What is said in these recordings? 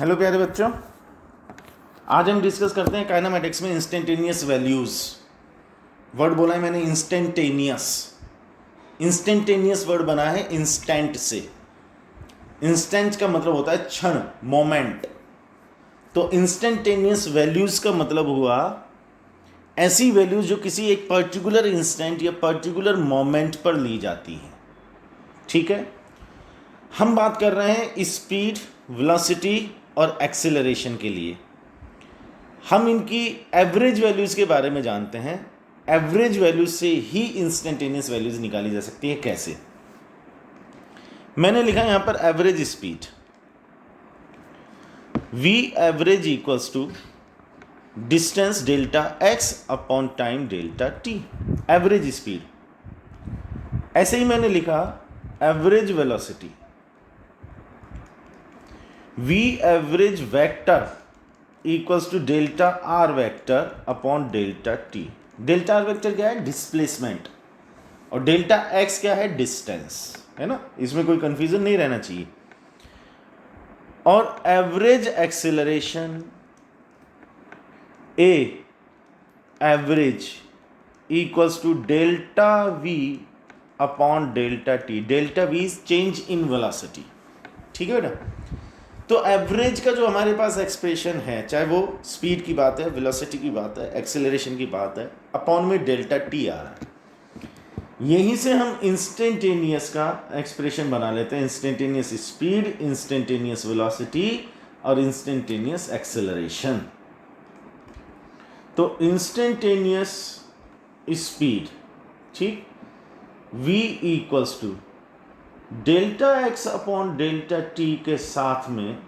Hello प्यारे बच्चों, आज हम डिस्कस करते हैं काइनेमैटिक्स में इंस्टेंटेनियस वैल्यूज़। वर्ड बोला है मैंने इंस्टेंटेनियस। इंस्टेंटेनियस वर्ड बना है इंस्टेंट से। इंस्टेंट का मतलब होता है क्षण, मोमेंट। तो इंस्टेंटेनियस वैल्यूज़ का मतलब हुआ ऐसी वैल्यूज़ जो किसी एक पर्टिकुलर इंस्टेंट या पर्टिकुलर मोमेंट पर ली जाती हैं। ठीक है, हम बात कर रहे हैं स्पीड, वेलोसिटी और एक्सेलरेशन के लिए। हम इनकी एवरेज वैल्यूज़ के बारे में जानते हैं। एवरेज वैल्यूज से ही इंस्टेंटेनियस वैल्यूज़ निकाली जा सकती है। कैसे? मैंने लिखा यहां पर average speed, v average equals to distance delta x upon time delta t. Average speed. ऐसे ही मैंने लिखा average velocity, v average vector equals to delta r vector upon delta t. Delta r vector क्या है? Displacement. और delta x क्या है? Distance, है ना। इसमें कोई कंफ्यूजन नहीं रहना चाहिए। और average acceleration a average equals to delta v upon delta t. Delta v is change in velocity. ठीक है बेटा। तो एवरेज का जो हमारे पास एक्सप्रेशन है, चाहे वो स्पीड की बात है, वेलोसिटी की बात है, एक्सेलरेशन की बात है, अपॉन में डेल्टा टी आ रहा है। यहीं से हम इंस्टेंटेनियस का एक्सप्रेशन बना लेते हैं। इंस्टेंटेनियस स्पीड, इंस्टेंटेनियस वेलोसिटी और इंस्टेंटेनियस एक्सेलरेशन। तो इंस्टेंटेनियस स्पीड, ठीक, v equals to delta x upon delta t के साथ में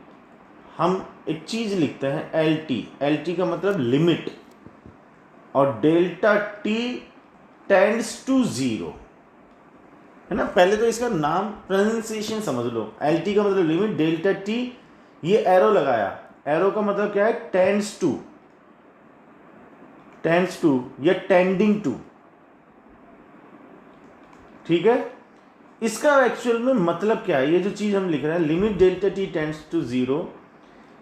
हम एक चीज लिखते हैं एल टी। एल टी का मतलब लिमिट, और delta t tends to zero, है ना। पहले तो इसका नाम प्रोनाउंसिएशन समझ लो। एल टी का मतलब लिमिट, डेल्टा टी, ये एरो लगाया, एरो का मतलब क्या है? टेंड्स टू, टेंड्स टू या टेंडिंग टू। ठीक है। इसका एक्चुअल में मतलब क्या है? ये जो चीज हम लिख रहे हैं limit delta t tends to zero,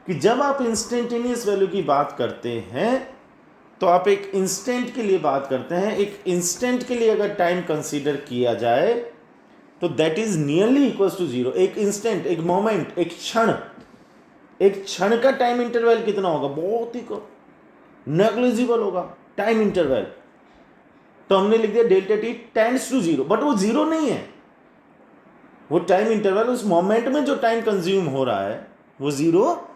कि जब आप इंस्टेंटेनियस वैल्यू की बात करते हैं तो आप एक इंस्टेंट के लिए बात करते हैं। एक इंस्टेंट के लिए अगर टाइम कंसीडर किया जाए तो that is nearly equals to zero. एक इंस्टेंट, एक मोमेंट, एक क्षण, एक क्षण का टाइम इंटरवल कितना होगा? बहुत ही नेग्लिजिबल होगा टाइम इंटरवल। तो हमने लिख दिया delta t tends to zero, but वो जीरो नहीं है। वो टाइम इंटरवल, उस मोमेंट में जो टाइम कंज्यूम हो रहा है वो जीरो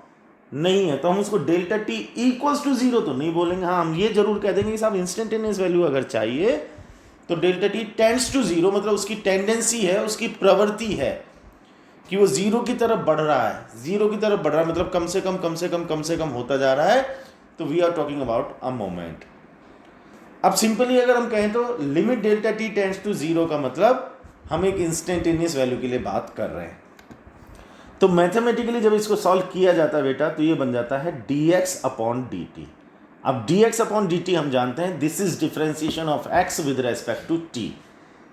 नहीं है। तो हम उसको delta t equals to zero तो नहीं बोलेंगे। हाँ, हम ये जरूर कह देंगे कि साहब इंस्टेंटेनियस वैल्यू अगर चाहिए तो delta t tends to zero, मतलब उसकी टेंडेंसी है, उसकी प्रवृत्ति है कि वो जीरो की तरफ बढ़ रहा है। जीरो की तरफ बढ़ रहा है मतलब कम से कम कम से कम कम से कम होता जा रहा है। तो we are talking about a moment. अब सिंपली अगर हम कहें तो limit delta t tends to zero का मतलब हम एक इंस्टेंटेनियस वैल्यू के लिए बात कर रहे हैं। तो मैथमेटिकली जब इसको सॉल्व किया जाता है बेटा, तो ये बन जाता है dx अपॉन dt। अब dx अपॉन dt हम जानते हैं this is differentiation of x with respect to t।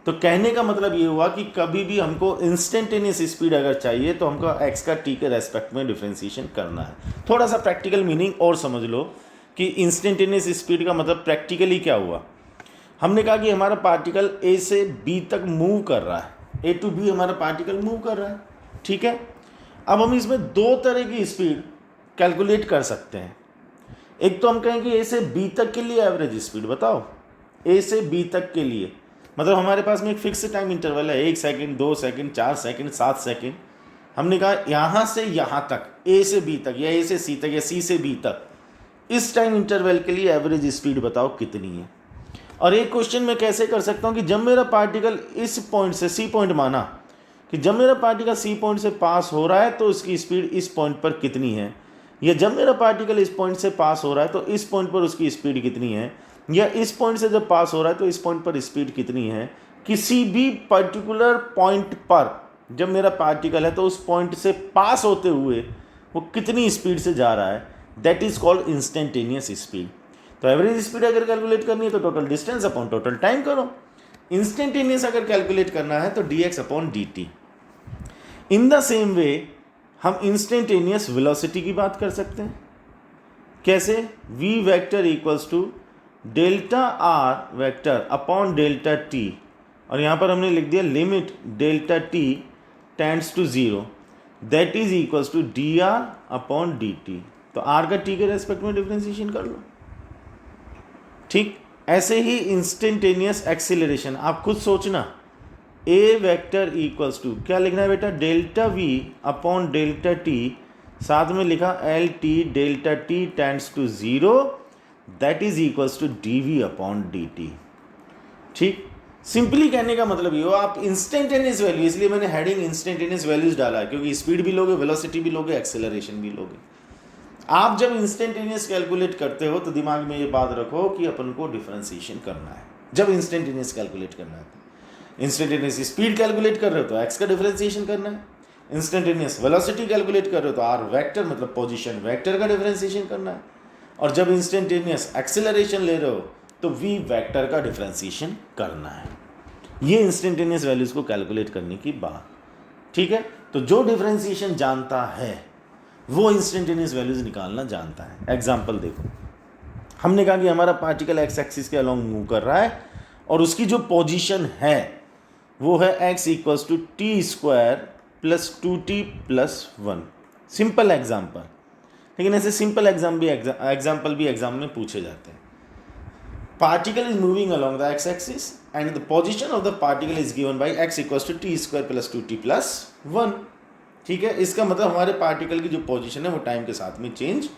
तो कहने का मतलब ये हुआ कि कभी भी हमको इंस्टेंटेनियस स्पीड अगर चाहिए तो हमको x का t के रेस्पेक्ट में डिफरेंशिएशन करना है। थोड़ा सा प्रैक्टिकल मीनिंग और समझ लो कि इंस्टेंटेनियस स्पीड का मतलब प्रैक्टिकली क्या हुआ। हमने कहा कि हमारा पार्टिकल a से b तक मूव कर रहा है, a टू b हमारा पार्टिकल मूव कर रहा है। ठीक है। अब हम इसमें दो तरह की स्पीड कैलकुलेट कर सकते हैं। एक तो हम कहेंगे ए से बी तक के लिए एवरेज स्पीड बताओ। ए से बी तक के लिए मतलब हमारे पास में एक फिक्स टाइम इंटरवल है, 1 सेकंड, 2 सेकंड, 4 सेकंड, 7 सेकंड। हमने कहा यहाँ से यहाँ तक, ए से बी तक या ए से सी तक या सी से बी तक, इस टाइम इंटरवल के लिए एवरेज स्पीड बताओ कितनी है। और एक क्वेश्चन मैं कैसे कर सकता हूँ कि जब मेरा पार्टिकल इस पॉइंट से, सी पॉइंट माना कि जब मेरा पार्टिकल सी पॉइंट से पास हो रहा है तो इसकी स्पीड इस पॉइंट पर कितनी है, या जब मेरा पार्टिकल इस पॉइंट से पास हो रहा है तो इस पॉइंट पर उसकी स्पीड कितनी है, या इस पॉइंट से जब पास हो रहा है तो इस पॉइंट पर स्पीड कितनी है। किसी भी पर्टिकुलर पॉइंट पर जब मेरा पार्टिकल है तो उस पॉइंट से पास होते हुए वो कितनी स्पीड से जा रहा है, that is called instantaneous speed. तो एवरेज स्पीड अगर कैलकुलेट करनी है तो total distance upon total time करो। इंस्टेंटेनियस अगर कैलकुलेट करना है तो dx upon dt। In the same way हम इंस्टेंटेनियस वेलोसिटी की बात कर सकते हैं। कैसे? v vector equals to delta r vector upon delta t, और यहाँ पर हमने लिख दिया limit delta t tends to 0 that is equals to d r upon d t. तो आर का टी के रेस्पेक्ट में डिफ्रेंसिएशन कर लो। ठीक, ऐसे ही इंस्टेंटेनियस एक्सीलरेशन आप खुद सोचना, ए वेक्टर इक्वल्स टू क्या लिखना है बेटा, delta v upon delta t, साथ में लिखा l t delta t tends to 0 that is equals to d v upon d t. ठीक, सिंपली कहने का मतलब ये हो आप इंस्टेंटेनियस वैल्यू, इसलिए मैंने हेडिंग इंस्टेंटेनियस वैल्यूज डाला है क्योंकि स्पीड भी लोगे, वेलोसिटी भी लोगे, एक्सेलरेशन भी लोगे। आप जब इंस्टेंटेनियस कैलकुलेट करते हो तो दिमाग में ये बात रखो कि अपन को डिफरेंशिएशन करना है। जब इंस्टेंटेनियस कैलकुलेट करना है, इंस्टेंटेनियस स्पीड कैलकुलेट कर रहे हो तो एक्स का डिफरेंशिएशन करना है, इंस्टेंटेनियस वेलोसिटी कैलकुलेट कर रहे हो तो आर वेक्टर मतलब पोजीशन वेक्टर का डिफरेंशिएशन करना है, और जब इंस्टेंटेनियस एक्सेलरेशन ले रहे हो तो वी वेक्टर का डिफरेंशिएशन करना है। ये इंस्टेंटेनियस वैल्यूज को कैलकुलेट करने की बात। ठीक है, तो जो डिफरेंशिएशन जानता है वो इंस्टेंटेनियस वैल्यूज निकालना जानता है। एग्जांपल देखो, हमने कहा कि हमारा पार्टिकल एक्स एक्सिस के अलोंग मूव कर रहा है और उसकी जो पोजीशन है वो है x equals to t square plus 2t plus 1। Simple example, लेकिन ऐसे सिंपल एग्जाम्पल भी एग्जाम में पूछे जाते हैं। Particle is moving along the x axis and the position of the particle is given by x equals to t square plus 2t plus 1। ठीक है, इसका मतलब हमारे पार्टिकल की जो पोजीशन है वो टाइम के साथ में चेंज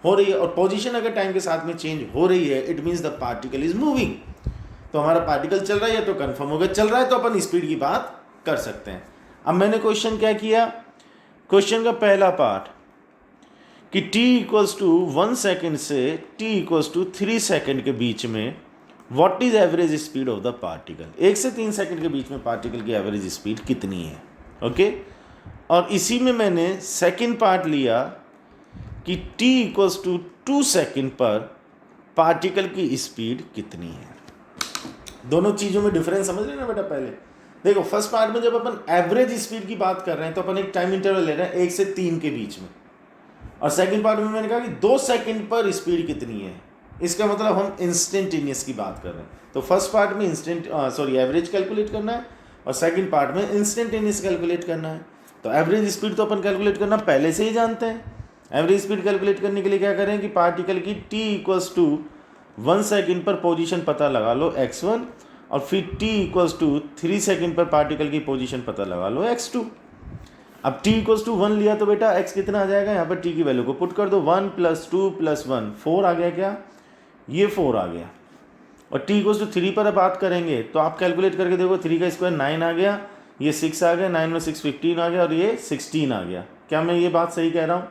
हो रही है, और पोजीशन अगर टाइम के साथ में चेंज हो रही है it means the particle is moving. तो हमारा पार्टिकल चल रहा है तो कंफर्म हो गया चल रहा है, तो अपन स्पीड की बात कर सकते हैं। अब मैंने क्वेश्चन क्या किया, क्वेश्चन का पहला पार्ट कि t इक्वल्स टू 1 सेकेंड से t इक्वल्स टू 3 सेकेंड के बीच में what is average speed of the particle. 1 से 3 सेकेंड के बीच में पार्टिकल की एवरेज स्पीड कितनी है। ओके, और इसी में मैंने सेकेंड पार्ट लिया कि t इक्वल्स टू 2 सेकेंड पर पार्टिकल की स्पीड कितनी है। दोनों चीज़ों में डिफरेंस समझ लेना बेटा। पहले देखो, फर्स्ट पार्ट में जब अपन एवरेज स्पीड की बात कर रहे हैं तो अपन एक टाइम इंटरवल ले रहे हैं 1 से 3 के बीच में, और सेकंड पार्ट में मैंने कहा कि 2 सेकंड पर स्पीड कितनी है। इसका मतलब हम इंस्टेंटेनियस की बात कर रहे हैं। तो फर्स्ट पार्ट में एवरेज कैलकुलेट करना है, और सेकंड पार्ट में इंस्टेंटेनियस कैलकुलेट करना है। तो एवरेज स्पीड तो अपन कैलकुलेट करना पहले से ही जानते हैं। एवरेज स्पीड कैलकुलेट करने के लिए क्या करें कि पार्टिकल की t इक्वल्स टू 1 सेकेंड पर पोजीशन पता लगा लो x1, और फिर t इक्वल्स टू 3 सेकेंड पर पार्टिकल की पोजीशन पता लगा लो x2। अब t इक्वल्स टू 1 लिया तो बेटा x कितना आ जाएगा, यहाँ पर t की वैल्यू को पुट कर दो, 1 + 2 + 1 4 आ गया। क्या ये 4 आ गया। और t इक्वल्स टू 3 पर अब बात करेंगे तो आप कैलकुलेट करके देखो, 3 का स्क्वायर 9 आ गया, ये 6 आ गया, 9 में 6 15 आ गया, और ये 16 आ गया। क्या मैं ये बात सही कह रहा हूँ?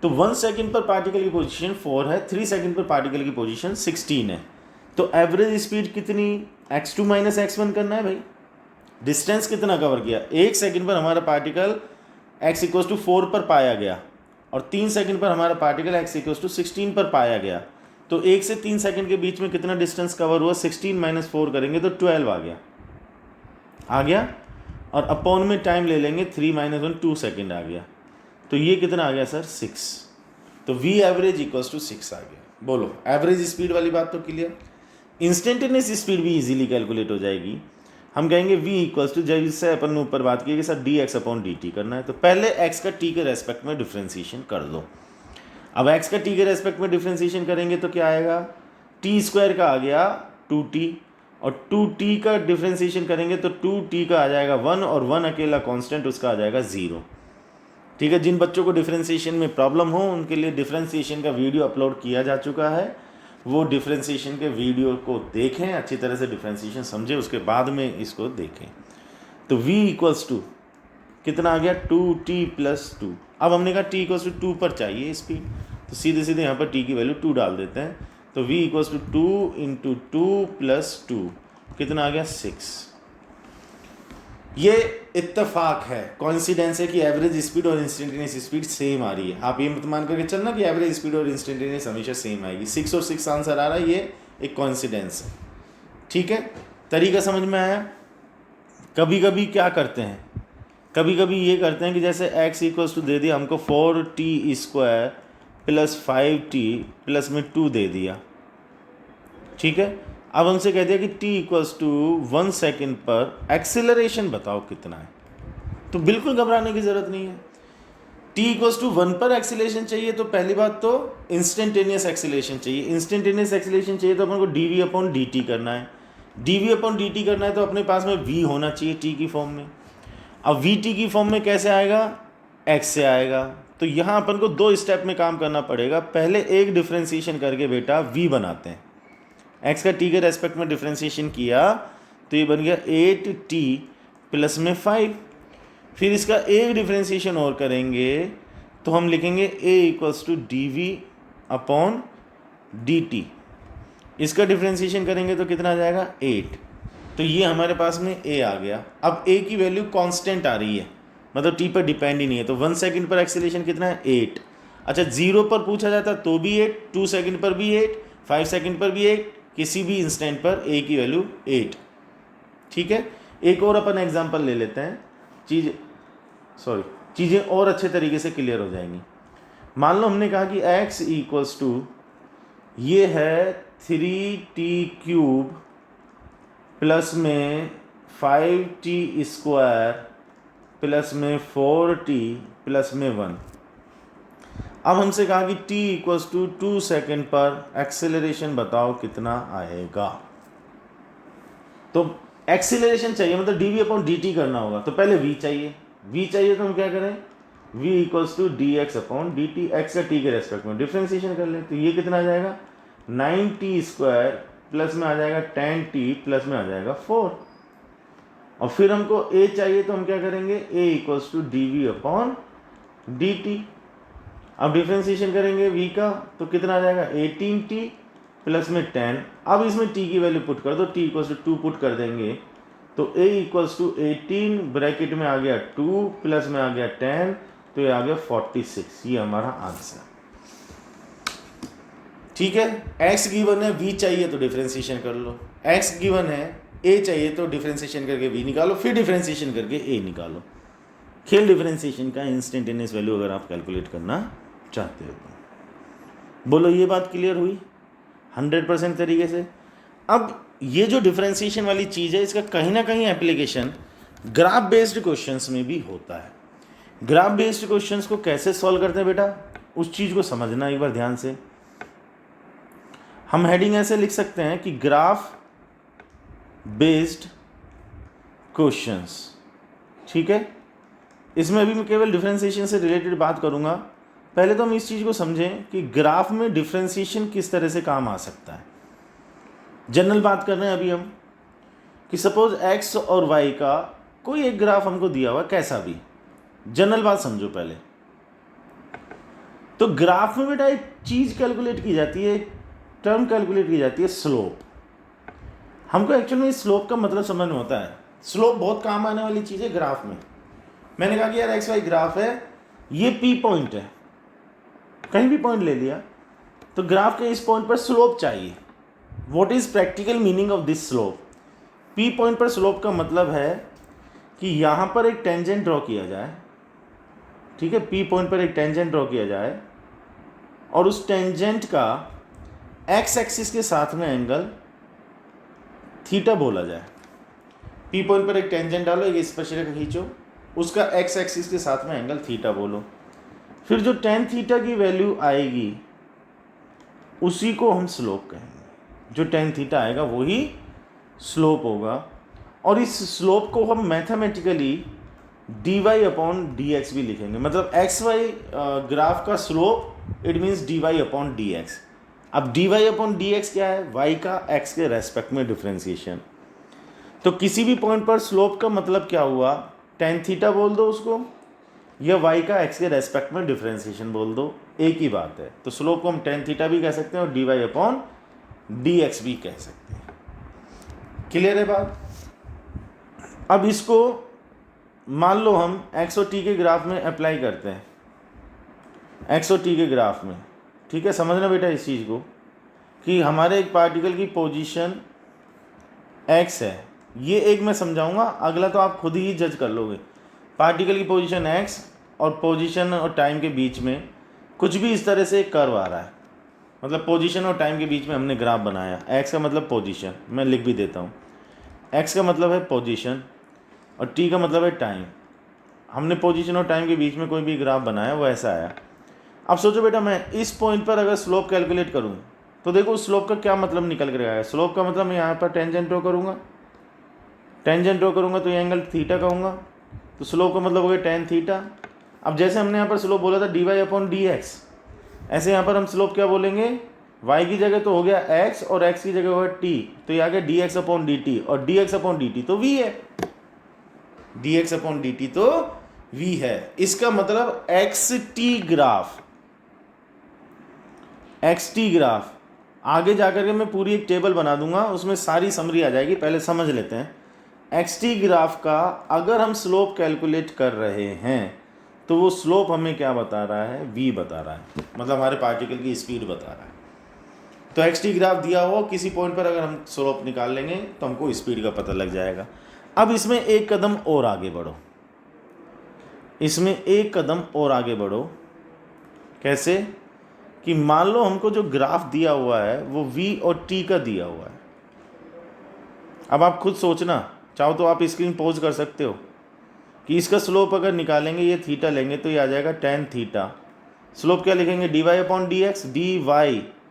तो 1 सेकेंड पर पार्टिकल की पोजीशन 4 है, 3 सेकेंड पर पार्टिकल की पोजीशन 16 है। तो एवरेज स्पीड कितनी, x2 - x1 करना है भाई। डिस्टेंस कितना कवर किया, 1 सेकेंड पर हमारा पार्टिकल x इक्वल्स टू 4 पर पाया गया, और 3 सेकेंड पर हमारा पार्टिकल x इक्वल्स टू 16 पर पाया गया। तो 1 से 3 सेकेंड के बीच में कितना डिस्टेंस कवर हुआ, 16 - 4 करेंगे तो 12 आ गया, और अपॉन में टाइम ले लेंगे 3 - 1 2 सेकेंड आ गया। तो ये कितना आ गया सर, 6। तो v एवरेज इक्वल्स टू 6 आ गया। बोलो, एवरेज स्पीड वाली बात तो क्लियर। इंस्टेंटेनियस स्पीड भी इजीली कैलकुलेट हो जाएगी। हम कहेंगे v इक्वल्स टू, जब इससे अपन ने ऊपर बात की कि सर dx/dt करना है, तो पहले x का t के रेस्पेक्ट में डिफ्रेंशिएशन कर दो। अब x का t के रेस्पेक्ट में डिफ्रेंशिएशन करेंगे तो क्या आएगा, t स्क्वायर का आ गया 2t, और 2t का डिफ्रेंशिएशन करेंगे तो 2t का आ जाएगा 1, और 1 अकेला कांस्टेंट उसका आ जाएगा 0। ठीक है, जिन बच्चों को डिफ्रेंशिएशन में प्रॉब्लम हो उनके लिए डिफ्रेंशिएशन का वीडियो अपलोड किया जा चुका है। वो डिफ्रेंशिएशन के वीडियो को देखें, अच्छी तरह से डिफ्रेंशिएशन समझें, उसके बाद में इसको देखें। तो v इक्वल्स टू कितना आ गया, 2t + 2। अब हमने कहा t इक्वल्स टू 2 पर चाहिए स्पीड, तो सीधे सीधे यहाँ पर t की वैल्यू 2 डाल देते हैं। तो v इक्वल्स टू 2 × 2 + 2 कितना आ गया, 6। ये इत्तेफाक है, कॉइंसिडेंस है कि एवरेज स्पीड और इंस्टेंटेनियस स्पीड सेम आ रही है। आप ये मत मान करके चलना कि एवरेज स्पीड और इंस्टेंटेनियस हमेशा सेम आएगी। 6 और 6 आंसर आ रहा है, ये एक कॉइंसिडेंस है। ठीक है, तरीका समझ में आया। कभी कभी क्या करते हैं, कभी कभी ये करते हैं कि जैसे x इक्वल्स टू दे दिया हमको 4t² प्लस 5t प्लस में 2 दे दिया, ठीक है। अब हमसे कह दिया कि t इक्वल्स टू 1 सेकेंड पर एक्सेलरेशन बताओ कितना है, तो बिल्कुल घबराने की ज़रूरत नहीं है। t इक्वल्स टू 1 पर एक्सेलरेशन चाहिए तो पहली बात तो इंस्टेंटेनियस एक्सेलरेशन चाहिए। इंस्टेंटेनियस एक्सेलरेशन चाहिए तो अपन को dv/dt करना है। dv/dt करना है तो अपने पास में v होना चाहिए t की फॉर्म में। अब vt की फॉर्म में कैसे आएगा, x से आएगा। तो यहाँ अपन को 2 स्टेप में काम करना पड़ेगा। पहले एक डिफ्रेंशिएशन करके बेटा v बनाते हैं, x का t के रेस्पेक्ट में डिफ्रेंशिएशन किया तो ये बन गया 8t प्लस में 5। फिर इसका एक डिफ्रेंशिएशन और करेंगे तो हम लिखेंगे a इक्वल्स टू dv/dt। इसका डिफ्रेंशिएशन करेंगे तो कितना आ जाएगा 8। तो ये हमारे पास में a आ गया। अब a की वैल्यू कांस्टेंट आ रही है, मतलब t पर डिपेंड ही नहीं है। तो 1 सेकंड पर एक्सेलरेशन कितना है 8। अच्छा 0 पर पूछा जाता तो भी 8, 2 सेकंड पर भी 8, 5 सेकंड पर भी 8, किसी भी इंस्टेंट पर a की वैल्यू 8, ठीक है। एक और अपन एग्जांपल ले लेते हैं, चीज़ें और अच्छे तरीके से क्लियर हो जाएंगी। मान लो हमने कहा कि x इक्वल्स टू ये है 3t³ प्लस में 5t² प्लस में 4t प्लस में 1। अब हमसे कहा कि t इक्वल्स टू 2 सेकेंड पर एक्सेलरेशन बताओ कितना आएगा। तो एक्सेलरेशन चाहिए मतलब dv/dt करना होगा, तो पहले v चाहिए। v चाहिए तो हम क्या करें, v equals to dx/dt, x का t के रेस्पेक्ट में डिफ्रेंशिएशन कर लें तो ये कितना आ जाएगा 9t² प्लस में आ जाएगा 10t प्लस में आ जाएगा 4। और फिर हमको a चाहिए तो हम क्या करेंगे, a इक्वल्स टू dv/dt। अब डिफ्रेंशिएशन करेंगे v का तो कितना आ जाएगा 18t प्लस में 10। अब इसमें t की वैल्यू पुट कर दो, t इक्वल्स टू 2 पुट कर देंगे तो a इक्वल्स टू 18 ब्रैकेट में आ गया 2 प्लस में आ गया 10 तो ये आ गया 46। ये हमारा आंसर, ठीक है। x गिवन है, v चाहिए तो डिफ्रेंशिएशन कर लो। x गिवन है, a चाहिए तो डिफ्रेंशिएशन करके v निकालो, फिर डिफ्रेंशिएशन करके a निकालो। खेल डिफ्रेंशिएशन का इंस्टेंटेनियस वैल्यू अगर आप कैलकुलेट करना चाहते हो तो। बोलो ये बात क्लियर हुई 100% तरीके से। अब ये जो डिफ्रेंशिएशन वाली चीज़ है इसका कहीं ना कहीं एप्लीकेशन ग्राफ बेस्ड क्वेश्चंस में भी होता है। ग्राफ बेस्ड क्वेश्चंस को कैसे सॉल्व करते हैं बेटा, उस चीज़ को समझना एक बार ध्यान से। हम हेडिंग ऐसे लिख सकते हैं कि ग्राफ बेस्ड क्वेश्चंस, ठीक है। इसमें अभी मैं केवल डिफ्रेंशिएशन से रिलेटेड बात करूंगा। पहले तो हम इस चीज़ को समझें कि ग्राफ में डिफ्रेंशिएशन किस तरह से काम आ सकता है। जनरल बात कर रहे हैं अभी हम कि सपोज x और y का कोई एक ग्राफ हमको दिया हुआ, कैसा भी, जनरल बात समझो पहले। तो ग्राफ में बेटा एक चीज़ कैलकुलेट की जाती है, एक टर्म कैलकुलेट की जाती है स्लोप। हमको एक्चुअल में स्लोप का मतलब समझ में होता है। स्लोप बहुत काम आने वाली चीज़ है ग्राफ में। मैंने कहा कि यार एक्स वाई ग्राफ है, ये पी पॉइंट है, कहीं भी पॉइंट ले लिया, तो ग्राफ के इस पॉइंट पर स्लोप चाहिए। What is practical meaning of this slope? P point पर स्लोप का मतलब है कि यहाँ पर एक टेंजेंट ड्रॉ किया जाए, ठीक है, पी पॉइंट पर एक टेंजेंट ड्रॉ किया जाए और उस टेंजेंट का एक्स एक्सिस के साथ में एंगल थीटा बोला जाए। पी पॉइंट पर एक टेंजेंट डालो, एक स्पर्शरेखा खींचो, उसका एक्स एक्सिस के साथ में एंगल थीटा बोलो। फिर जो टेन थीटा की वैल्यू आएगी उसी को हम स्लोप कहेंगे। जो टेन थीटा आएगा वही स्लोप होगा। और इस स्लोप को हम मैथमेटिकली dy/dx भी लिखेंगे। मतलब एक्स वाई ग्राफ का स्लोप इट मीन्स dy/dx। अब dy/dx क्या है? y का x के रेस्पेक्ट में डिफ्रेंशिएशन। तो किसी भी पॉइंट पर स्लोप का मतलब क्या हुआ? टेन थीटा बोल दो उसको, या y का x के रेस्पेक्ट में डिफ्रेंशिएशन बोल दो, एक ही बात है। तो स्लोप को हम टेन थीटा भी कह सकते हैं और dy/dx भी कह सकते हैं। क्लियर है बात? अब इसको मान लो हम x और t के ग्राफ में अप्लाई करते हैं, x और t के ग्राफ में, ठीक है। समझना बेटा इस चीज़ को कि हमारे एक पार्टिकल की पोजीशन x है, ये एक मैं समझाऊंगा, अगला तो आप खुद ही जज कर लोगे। पार्टिकल की पोजीशन x और पोजीशन और टाइम के बीच में कुछ भी इस तरह से एक कर्व आ रहा है, मतलब पोजीशन और टाइम के बीच में हमने ग्राफ बनाया। x का मतलब पोजीशन, मैं लिख भी देता हूँ, x का मतलब है पोजीशन और t का मतलब है टाइम। हमने पोजीशन और टाइम के बीच में कोई भी ग्राफ बनाया, वो ऐसा आया। अब सोचो बेटा, मैं इस पॉइंट पर अगर स्लोप कैलकुलेट करूँ तो देखो उस स्लोप का क्या मतलब निकल कर आएगा। स्लोप का मतलब मैं यहाँ पर टेंजेंट ड्रॉ करूँगा, टेंजेंट ड्रॉ करूँगा तो ये एंगल थीटा कहूँगा, तो स्लोप का मतलब हो गया टेन थीटा। अब जैसे हमने यहाँ पर स्लोप बोला था dy/dx, ऐसे यहाँ पर हम स्लोप क्या बोलेंगे, y की जगह तो हो गया x और x की जगह हो गया t, तो ये आ गया dx/dt और dx/dt तो v है, dx/dt तो v है। इसका मतलब xt ग्राफ आगे जाकर के मैं पूरी एक टेबल बना दूंगा, उसमें सारी समरी आ जाएगी। पहले समझ लेते हैं xt ग्राफ का अगर हम स्लोप कैलकुलेट कर रहे हैं तो वो स्लोप हमें क्या बता रहा है, v बता रहा है, मतलब हमारे पार्टिकल की स्पीड बता रहा है। तो xt ग्राफ दिया हो किसी पॉइंट पर अगर हम स्लोप निकाल लेंगे तो हमको स्पीड का पता लग जाएगा। अब इसमें एक कदम और आगे बढ़ो, इसमें एक कदम और आगे बढ़ो। कैसे कि मान लो हमको जो ग्राफ दिया हुआ है वो v और t का दिया हुआ है। अब आप खुद सोचना, चाहो तो आप स्क्रीन पॉज कर सकते हो कि इसका स्लोप अगर निकालेंगे, ये थीटा लेंगे तो ये आ जाएगा टेन थीटा। स्लोप क्या लिखेंगे, dy/dx, dy,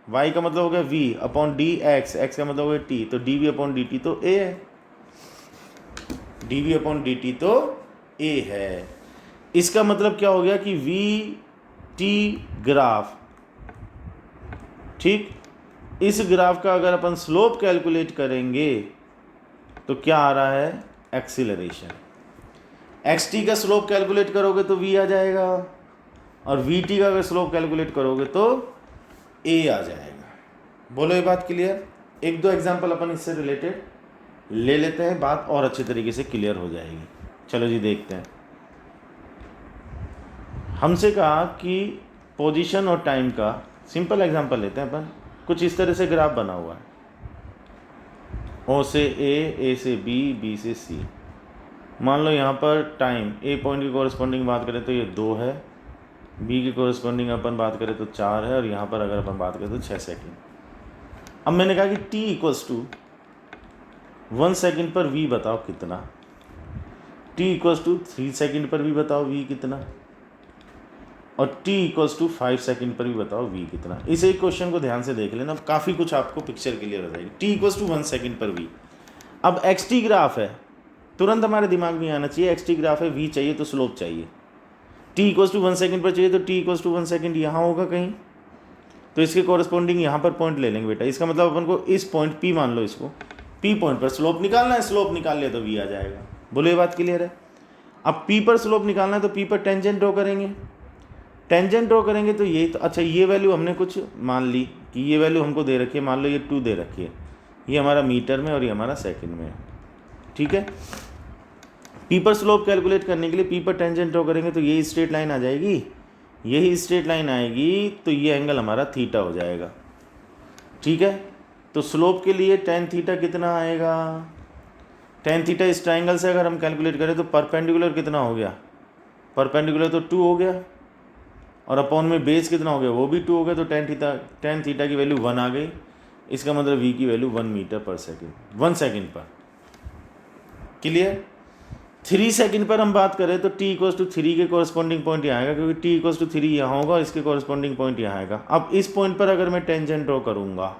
y का मतलब हो गया v अपॉन dx, x का मतलब हो गया t, तो dv/dt तो a है, dv/dt तो a है। इसका मतलब क्या हो गया कि v t ग्राफ, ठीक, इस ग्राफ का अगर अपन स्लोप कैलकुलेट करेंगे तो क्या आ रहा है, एक्सीलरेशन। xt का स्लोप कैलकुलेट करोगे तो v आ जाएगा और vt का अगर स्लोप कैलकुलेट करोगे तो a आ जाएगा। बोलो ये बात क्लियर। एक दो एग्जांपल अपन इससे रिलेटेड ले लेते हैं, बात और अच्छे तरीके से क्लियर हो जाएगी। चलो जी देखते हैं। हमसे कहा कि पोजीशन और टाइम का सिंपल एग्जांपल लेते हैं अपन। कुछ इस तरह से ग्राफ बना हुआ है, O से A, A से B, B से C। मान लो यहाँ पर टाइम A पॉइंट की कोरस्पॉन्डिंग बात करें तो ये 2 है, B की कोरस्पॉन्डिंग अपन बात करें तो 4 है और यहाँ पर अगर अपन बात करें तो 6 सेकेंड। अब मैंने कहा कि t = 1 सेकेंड पर v बताओ कितना, t = 3 सेकेंड पर भी बताओ v कितना, और t = 5 सेकेंड पर भी बताओ v कितना। इस एक क्वेश्चन को ध्यान से देख लेना, काफ़ी कुछ आपको पिक्चर क्लियर हो जाएगी। t = 1 सेकेंड पर v। अब xt ग्राफ है, तुरंत हमारे दिमाग में आना चाहिए xt ग्राफ है, v चाहिए तो स्लोप चाहिए। t = 1 सेकेंड पर चाहिए तो t = 1 सेकेंड यहाँ होगा कहीं, तो इसके कॉरस्पॉन्डिंग यहाँ पर पॉइंट ले लेंगे बेटा। इसका मतलब अपन को इस पॉइंट p मान लो, इसको p पॉइंट पर स्लोप निकालना है, स्लोप निकाल लिया तो v आ जाएगा। बोलो ये बात क्लियर है। अब p पर स्लोप निकालना है तो p पर टेंजेंट ड्रॉ करेंगे, टेंजेंट ड्रॉ करेंगे तो ये तो अच्छा, ये वैल्यू हमने कुछ मान ली कि ये वैल्यू हमको दे रखी है, मान लो ये 2 दे रखी है, ये हमारा मीटर में और ये हमारा सेकंड में है, ठीक है। p पर स्लोप कैलकुलेट करने के लिए p पर टेंजेंट ड्रॉ करेंगे तो ये स्ट्रेट लाइन आ जाएगी, यही स्ट्रेट लाइन आएगी तो ये एंगल हमारा थीटा हो जाएगा, ठीक है। तो स्लोप के लिए टेन थीटा कितना आएगा, टेन थीटा इस ट्राइंगल से अगर हम कैलकुलेट करें तो परपेंडिकुलर कितना हो गया, परपेंडिकुलर तो 2 हो गया और अपॉन में बेस कितना हो गया, वो भी 2 हो गया, तो टेन थीटा की वैल्यू 1 आ गई। इसका मतलब v की वैल्यू 1 मीटर पर सेकेंड, 1 सेकेंड पर। क्लियर। 3 सेकेंड पर हम बात करें तो t = 3 के कॉरस्पॉन्डिंग पॉइंट यहाँ आएगा, क्योंकि t = 3 यहाँ होगा और इसके कॉरस्पॉन्डिंग पॉइंट यहाँ आएगा। अब इस पॉइंट पर अगर मैं टेंजेंट ड्रॉ करूँगा,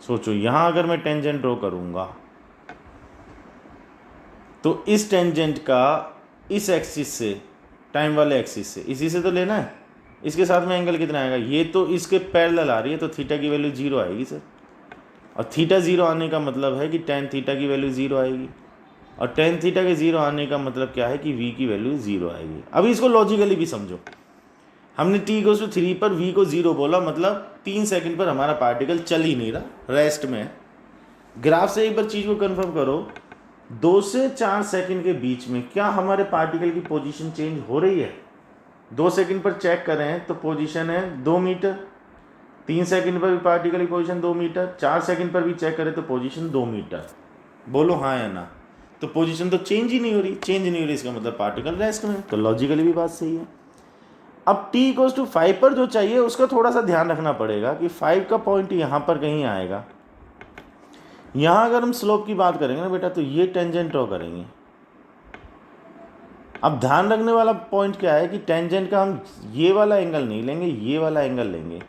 सोचो यहाँ अगर मैं टेंजेंट ड्रॉ करूँगा तो इस टेंजेंट का इस एक्सिस से, टाइम वाले एक्सिस से, इसी से तो लेना है, इसके साथ में एंगल कितना आएगा, ये तो इसके पैरेलल आ रही है तो थीटा की वैल्यू 0 आएगी सर। और थीटा 0 आने का मतलब है कि टेन थीटा की वैल्यू 0 आएगी, और टेन थीटा के 0 आने का मतलब क्या है कि v की वैल्यू 0 आएगी। अभी इसको लॉजिकली भी समझो, हमने t = 3 पर v को 0 बोला, मतलब 3 सेकंड पर हमारा पार्टिकल चल ही नहीं रहा, रेस्ट में है। ग्राफ से एक बार चीज़ को कंफर्म करो, 2 से 4 सेकंड के बीच में क्या हमारे पार्टिकल की पोजीशन चेंज हो रही है। 2 सेकंड पर चेक करें तो पोजीशन है 2 मीटर, 3 सेकंड पर भी पार्टिकल की पोजीशन 2 मीटर, 4 सेकंड पर भी चेक करें तो पोजीशन 2 मीटर। बोलो हाँ या ना। तो पोजीशन तो चेंज ही नहीं हो रही, चेंज नहीं हो रही इसका मतलब पार्टिकल रेस्ट में, तो लॉजिकली भी बात सही है। अब t इक्वल्स टू 5 पर जो चाहिए उसका थोड़ा सा ध्यान रखना पड़ेगा कि 5 का पॉइंट यहाँ पर कहीं आएगा। यहाँ अगर हम स्लोप की बात करेंगे ना बेटा, तो ये टेंजेंट ड्रॉ करेंगे। अब ध्यान रखने वाला पॉइंट क्या है कि टेंजेंट का हम ये वाला एंगल नहीं लेंगे, ये वाला एंगल लेंगे,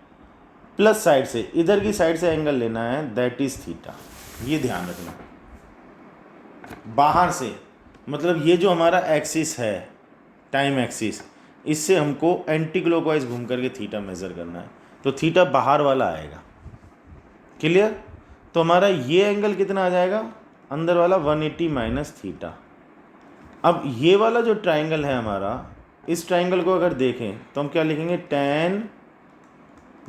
प्लस साइड से, इधर की साइड से एंगल लेना है, दैट इज थीटा। ये ध्यान रखना, बाहर से मतलब ये जो हमारा एक्सिस है, टाइम एक्सिस, इससे हमको एंटी क्लॉकवाइज घूम करके थीटा मेज़र करना है, तो थीटा बाहर वाला आएगा। क्लियर? तो हमारा ये एंगल कितना आ जाएगा, अंदर वाला 180 माइनस थीटा। अब ये वाला जो ट्राइंगल है हमारा, इस ट्राइंगल को अगर देखें तो हम क्या लिखेंगे, tan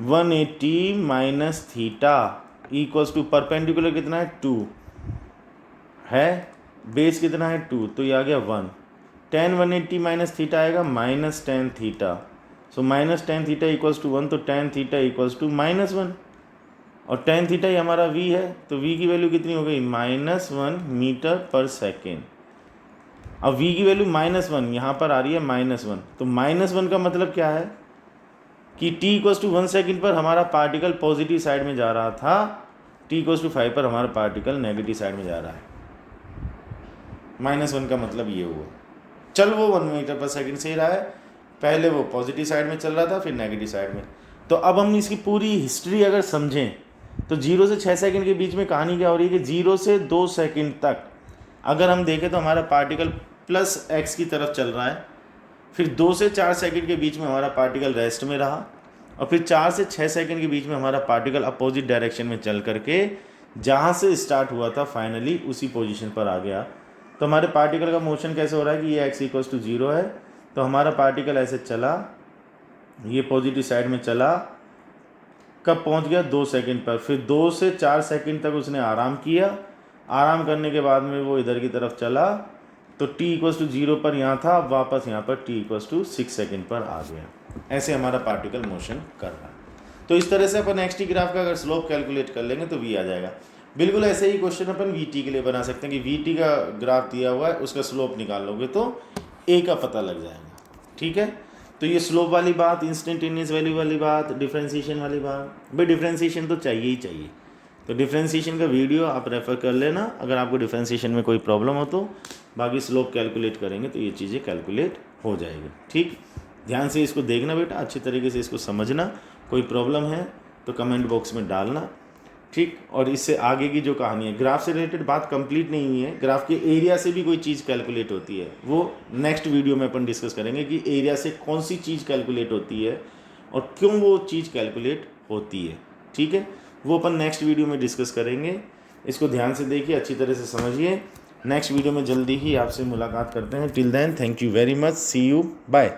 180 minus theta equals to perpendicular कितना है 2 है, बेस कितना है 2, तो ये आ गया 1। tan 180 माइनस थीटा आएगा minus tan theta, so minus tan theta equals to 1, तो tan थीटा इक्वल्स टू -1, और tan थीटा ही हमारा v है, तो v की वैल्यू कितनी हो गई, -1 मीटर पर सेकेंड। अब v की वैल्यू -1 यहाँ पर आ रही है -1, तो -1 का मतलब क्या है कि t इक्वल्स टू 1 सेकेंड पर हमारा पार्टिकल पॉजिटिव साइड में जा रहा था, t इक्वल्स टू 5 पर हमारा पार्टिकल नेगेटिव साइड में जा रहा है। -1 का मतलब ये हुआ, चल वो 1 मीटर पर सेकेंड से ही रहा है, पहले वो पॉजिटिव साइड में चल रहा था, फिर नेगेटिव साइड में। तो अब हम इसकी पूरी हिस्ट्री अगर समझें तो 0 से 6 सेकंड के बीच में कहानी क्या हो रही है कि 0 से 2 सेकंड तक अगर हम देखें तो हमारा पार्टिकल प्लस x की तरफ चल रहा है, फिर 2 से 4 सेकंड के बीच में हमारा पार्टिकल रेस्ट में रहा, और फिर 4 से 6 सेकंड के बीच में हमारा पार्टिकल अपोजिट डायरेक्शन में चल करके जहाँ से स्टार्ट हुआ था फाइनली उसी पोजीशन पर आ गया। तो हमारे पार्टिकल का मोशन कैसे हो रहा है कि ये x इक्वल्स टू 0 है, तो हमारा पार्टिकल ऐसे चला, ये पॉजिटिव साइड में चला, कब पहुंच गया 2 सेकंड पर, फिर 2 से 4 सेकंड तक उसने आराम किया, आराम करने के बाद में वो इधर की तरफ चला, तो t इक्वल्स टू 0 पर यहाँ था, अब वापस यहाँ पर t इक्वल्स टू 6 सेकंड पर आ गया। ऐसे हमारा पार्टिकल मोशन कर रहा है। तो इस तरह से अपन एक्स टी ग्राफ का अगर स्लोप कैलकुलेट कर लेंगे तो v आ जाएगा। बिल्कुल ऐसे ही क्वेश्चन अपन वी टी के लिए बना सकते हैं कि वी टी का ग्राफ दिया हुआ है, उसका स्लोप निकाल लोगे तो ए का पता लग जाएगा। ठीक है, तो ये स्लोप वाली बात, इंस्टेंटेनियस वैल्यू वाली बात, डिफ्रेंशिएशन वाली बात, भाई डिफ्रेंशिएशन तो चाहिए ही चाहिए, तो डिफ्रेंशिएशन का वीडियो आप रेफ़र कर लेना अगर आपको डिफ्रेंशिएशन में कोई प्रॉब्लम हो तो। बाकी स्लोप कैलकुलेट करेंगे तो ये चीज़ें कैलकुलेट हो जाएगी। ठीक, ध्यान से इसको देखना बेटा, अच्छी तरीके से इसको समझना, कोई प्रॉब्लम है तो कमेंट बॉक्स में डालना। ठीक, और इससे आगे की जो कहानी है, ग्राफ से रिलेटेड बात कंप्लीट नहीं हुई है, ग्राफ के एरिया से भी कोई चीज़ कैलकुलेट होती है, वो नेक्स्ट वीडियो में अपन डिस्कस करेंगे कि एरिया से कौन सी चीज़ कैलकुलेट होती है और क्यों वो चीज़ कैलकुलेट होती है। ठीक है, वो अपन नेक्स्ट वीडियो में डिस्कस करेंगे। इसको ध्यान से देखिए, अच्छी तरह से समझिए। नेक्स्ट वीडियो में जल्दी ही आपसे मुलाकात करते हैं। Till then, thank you very much, see you, bye.